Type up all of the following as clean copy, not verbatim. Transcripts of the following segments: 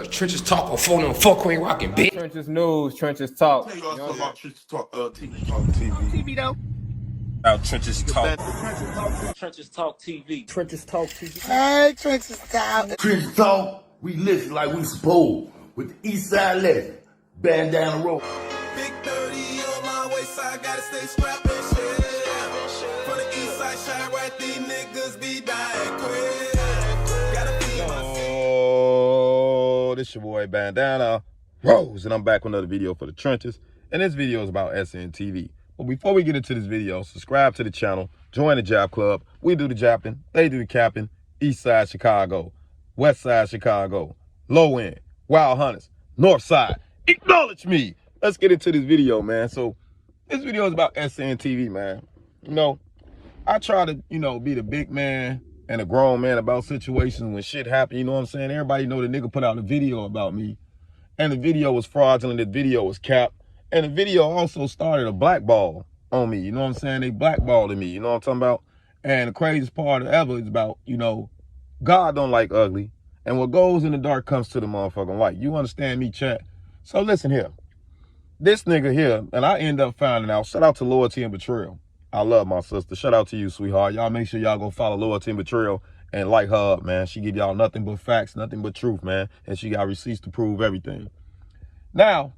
Trenches talk or phone and fuck ain't rocking, bitch. Trenches news, trenches talk. Tell you all something about Trenches Talk TV. TV though. About Trenches Talk. Trenches Talk TV. Trenches talk TV. Hey, Trenches Talk. Trenches Talk, we listen like we supposed. With the East Side legend, band down the road. Big 30 on my waist, I gotta stay strapped and shit. For the East Side shine right, these niggas be dying quick. Gotta be Oh, this your boy Bandana Rose, and I'm back with another video for the Trenches. And this video is about Sntv. But before we get into this video, subscribe to the channel, join the Jap Club. We do the japping, they do the capping. East Side Chicago, West Side Chicago, Low End, Wild Hunters, North Side. Acknowledge me. Let's get into this video, man. So this video is about Sntv, man. You know, I try to, be the big man and a grown man about situations when shit happen. You know what I'm saying? Everybody know the nigga put out a video about me, and the video was fraudulent. The video was capped. And the video also started a blackball on me. You know what I'm saying? They blackballed me. You know what I'm talking about? And the craziest part ever is about, God don't like ugly. And what goes in the dark comes to the motherfucking light. You understand me, chat? So listen here. This nigga here, and I end up finding out, shout out to Loyalty and Betrayal. I love my sister. Shout out to you, sweetheart. Y'all make sure y'all go follow Loyalty and Betrayal and like her up, man. She give y'all nothing but facts, nothing but truth, man. And she got receipts to prove everything. Now,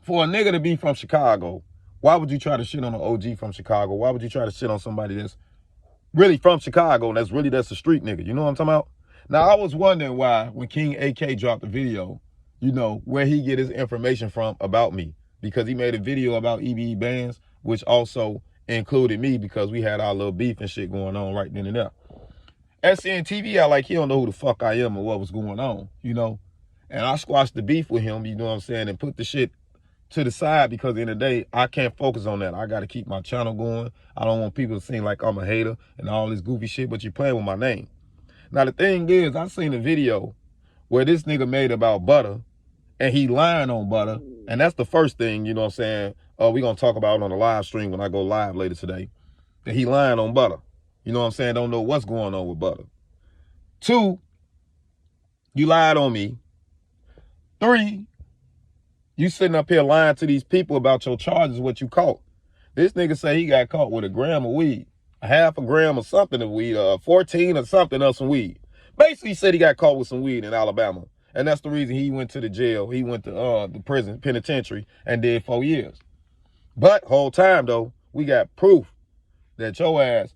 for a nigga to be from Chicago, why would you try to shit on an OG from Chicago? Why would you try to shit on somebody that's really from Chicago and that's a street nigga? You know what I'm talking about? Now, I was wondering why, when King AK dropped the video, where he get his information from about me. Because he made a video about EBE bands, which also included me because we had our little beef and shit going on right then and there. Sntv, he don't know who the fuck I am or what was going on, And I squashed the beef with him, you know what I'm saying, and put the shit to the side because at the end of the day, I can't focus on that. I got to keep my channel going. I don't want people to seem like I'm a hater and all this goofy shit, but you're playing with my name. Now, the thing is, I seen a video where this nigga made about Butta and he lying on Butta. And that's the first thing, you know what I'm saying, we're going to talk about on the live stream when I go live later today, that he lying on Butta. You know what I'm saying? Don't know what's going on with Butta. 2, you lied on me. 3, you sitting up here lying to these people about your charges, what you caught. This nigga say he got caught with a gram of weed, a half a gram or something of weed, 14 or something of some weed. Basically, he said he got caught with some weed in Alabama. And that's the reason he went to the jail. He went to the prison, penitentiary, and did 4 years. But whole time, though, we got proof that your ass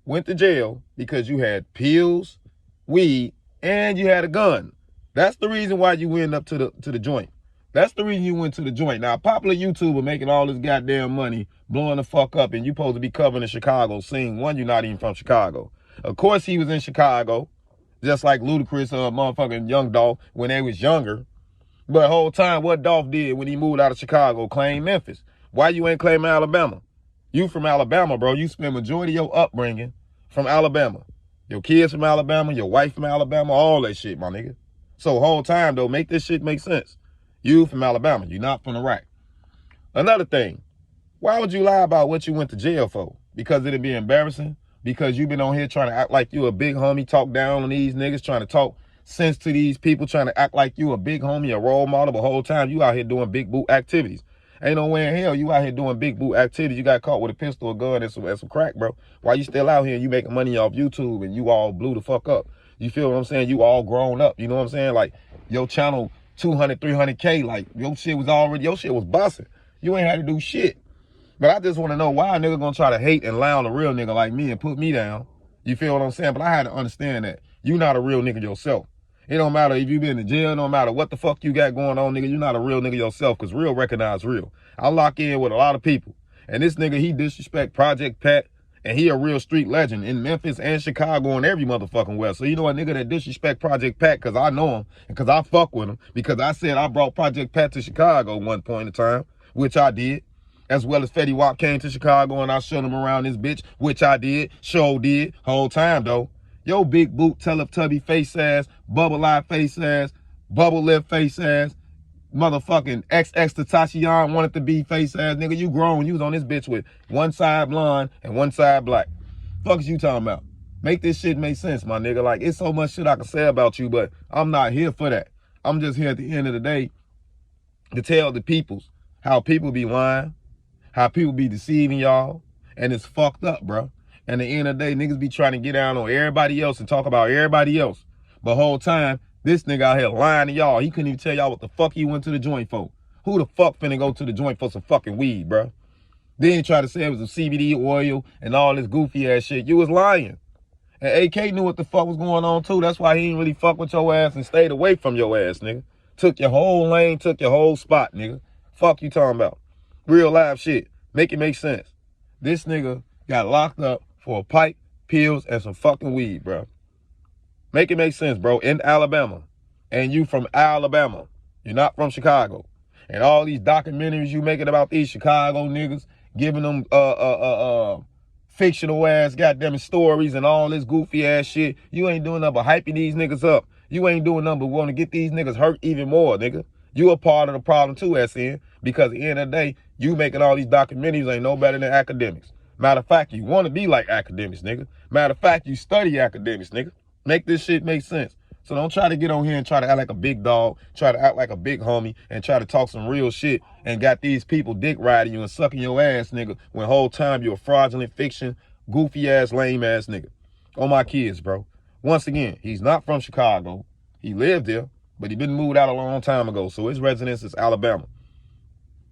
went to jail because you had pills, weed, and you had a gun. That's the reason why you went up to the joint. That's the reason you went to the joint. Now, a popular YouTuber making all this goddamn money, blowing the fuck up, and you supposed to be covering the Chicago scene. One, you're not even from Chicago. Of course, he was in Chicago, just like Ludacris or motherfucking Young Dolph when they was younger. But whole time, what Dolph did when he moved out of Chicago, claimed Memphis. Why you ain't claiming Alabama? You from Alabama, bro. You spend majority of your upbringing from Alabama. Your kids from Alabama, your wife from Alabama, all that shit, my nigga. So whole time, though, make this shit make sense. You from Alabama. You're not from Iraq. Another thing, why would you lie about what you went to jail for? Because it'd be embarrassing? Because you've been on here trying to act like you a big homie, talk down on these niggas, trying to talk sense to these people, trying to act like you a big homie, a role model, the whole time you out here doing big boot activities. Ain't no way in hell you out here doing big boot activities. You got caught with a pistol, a gun, and some crack, bro. Why you still out here and you making money off YouTube and you all blew the fuck up? You feel what I'm saying? You all grown up. You know what I'm saying? Like, your channel 200, 300K, like, your shit was busting. You ain't had to do shit. But I just want to know why a nigga gonna try to hate and lie on a real nigga like me and put me down. You feel what I'm saying? But I had to understand that you not a real nigga yourself. It don't matter if you been in jail, no matter what the fuck you got going on, nigga, you not a real nigga yourself, because real recognize real. I lock in with a lot of people. And this nigga, he disrespect Project Pat, and he a real street legend in Memphis and Chicago and every motherfucking where. So you know a nigga that disrespect Project Pat because I know him and because I fuck with him, because I said I brought Project Pat to Chicago one point in time, which I did. As well as Fetty Wap came to Chicago and I showed him around this bitch, which I did, did, whole time though. Yo big boot, Teletubby face ass, bubble eye face ass, bubble lip face ass, motherfucking XX Tentacion wanted to be face ass nigga. You grown, you was on this bitch with one side blonde and one side black. Fuck is you talking about? Make this shit make sense, my nigga. Like, it's so much shit I can say about you, but I'm not here for that. I'm just here at the end of the day to tell the peoples how people be lying, how people be deceiving y'all, and it's fucked up, bro. And at the end of the day, niggas be trying to get down on everybody else and talk about everybody else. But whole time, this nigga out here lying to y'all. He couldn't even tell y'all what the fuck he went to the joint for. Who the fuck finna go to the joint for some fucking weed, bro? Then he tried to say it was a CBD oil and all this goofy ass shit. You was lying. And AK knew what the fuck was going on too. That's why he didn't really fuck with your ass and stayed away from your ass, nigga. Took your whole lane, took your whole spot, nigga. Fuck you talking about. Real live shit. Make it make sense. This nigga got locked up for a pipe, pills, and some fucking weed, bro. Make it make sense, bro. In Alabama. And you from Alabama. You're not from Chicago. And all these documentaries you making about these Chicago niggas, giving them fictional ass goddamn stories and all this goofy ass shit. You ain't doing nothing but hyping these niggas up. You ain't doing nothing but want to get these niggas hurt even more, nigga. You a part of the problem too, SN, because at the end of the day, you making all these documentaries ain't no better than academics. Matter of fact, you want to be like academics, nigga. Matter of fact, you study academics, nigga. Make this shit make sense. So don't try to get on here and try to act like a big dog, try to act like a big homie, and try to talk some real shit and got these people dick riding you and sucking your ass, nigga, when whole time you're a fraudulent fiction, goofy ass, lame ass nigga. On my kids, bro. Once again, he's not from Chicago. He lived there, but he been moved out a long time ago, so his residence is Alabama.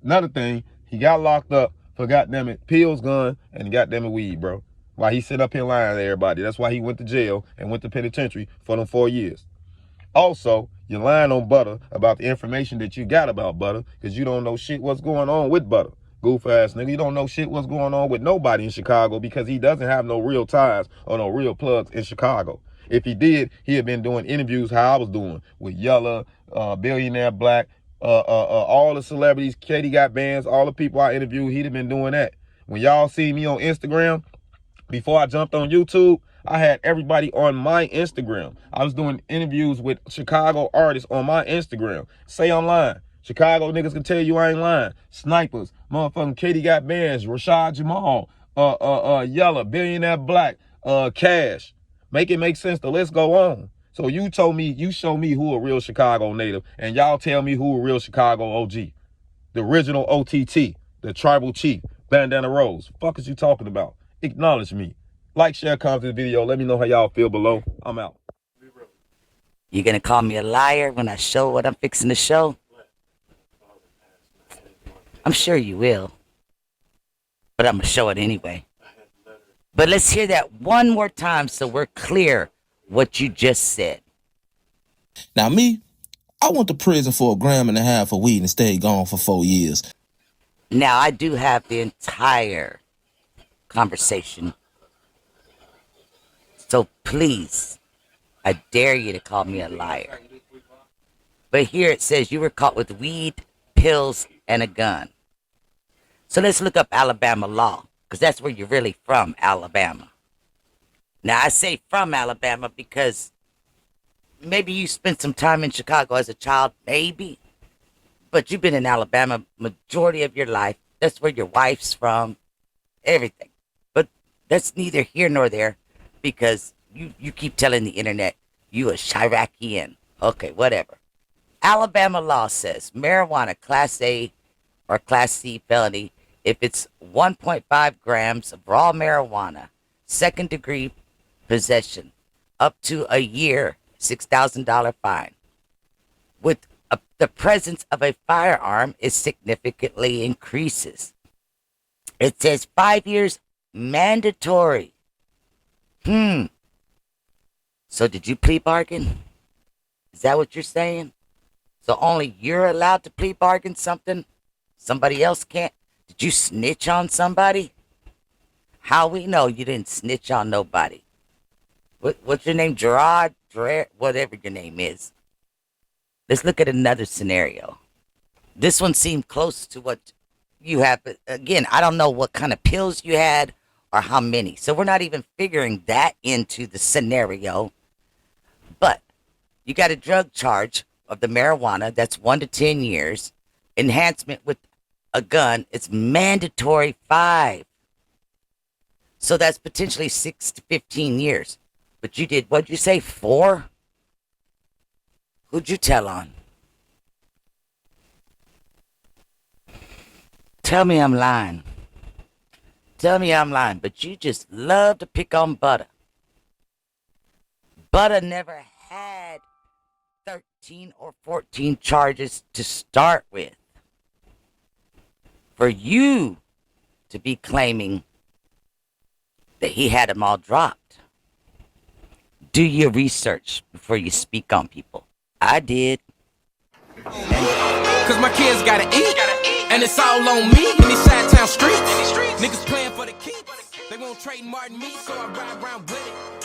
Another thing, he got locked up for goddamn it pills, gun, and goddamn it weed, bro. Why he sit up here lying to everybody. That's why he went to jail and went to penitentiary for them 4 years. Also, you're lying on Butta about the information that you got about Butta because you don't know shit what's going on with Butta. Goof ass nigga. You don't know shit what's going on with nobody in Chicago because he doesn't have no real ties or no real plugs in Chicago. If he did, he had been doing interviews how I was doing with Yella, Billionaire Black, all the celebrities, Katie Got Bands, all the people I interviewed, he'd have been doing that. When y'all see me on Instagram, before I jumped on YouTube, I had everybody on my Instagram. I was doing interviews with Chicago artists on my Instagram. Say I'm lying. Chicago niggas can tell you I ain't lying. Snipers, motherfucking Katie Got Bands, Rashad Jamal, Yella, Billionaire Black, Cash. Make it make sense. The list go on. So you told me, you show me who a real Chicago native, and y'all tell me who a real Chicago OG. The original OTT, the tribal chief, Bandana Rose. Fuck is you talking about? Acknowledge me. Like, share, comment to the video. Let me know how y'all feel below. I'm out. You gonna call me a liar when I show what I'm fixing to show? I'm sure you will. But I'm gonna show it anyway. But let's hear that one more time so we're clear what you just said. Now me, I went to prison for 1.5 grams of weed and stayed gone for 4 years. Now I do have the entire conversation. So please, I dare you to call me a liar. But here it says you were caught with weed, pills, and a gun. So let's look up Alabama law, because that's where you're really from, Alabama. Now I say from Alabama because maybe you spent some time in Chicago as a child, maybe. But you've been in Alabama majority of your life. That's where your wife's from, everything. But that's neither here nor there. Because you keep telling the internet you a Chiracian. Okay, whatever. Alabama law says marijuana class A or class C felony if it's 1.5 grams of raw marijuana, second degree possession, up to a year, $6,000 fine. With the presence of a firearm, it significantly increases. It says 5 years mandatory. So did you plea bargain? Is that what you're saying? So only you're allowed to plea bargain something? Somebody else can't? Did you snitch on somebody? How we know you didn't snitch on nobody? What's your name? Gerard? Whatever your name is. Let's look at another scenario. This one seemed close to what you have. But again, I don't know what kind of pills you had or how many. So we're not even figuring that into the scenario. But you got a drug charge of the marijuana. That's 1 to 10 years. Enhancement with a gun. It's mandatory 5. So that's potentially 6 to 15 years. But you did, what'd you say, 4? Who'd you tell on? Tell me I'm lying. Tell me I'm lying, but you just love to pick on Butta. Butta never had 13 or 14 charges to start with. For you to be claiming that he had them all dropped. Do your research before you speak on people. I did. Cause my kids gotta eat, and it's all on me in these side town streets. Niggas playing for the keeps. They won't trade Martin me, so I ride around with it.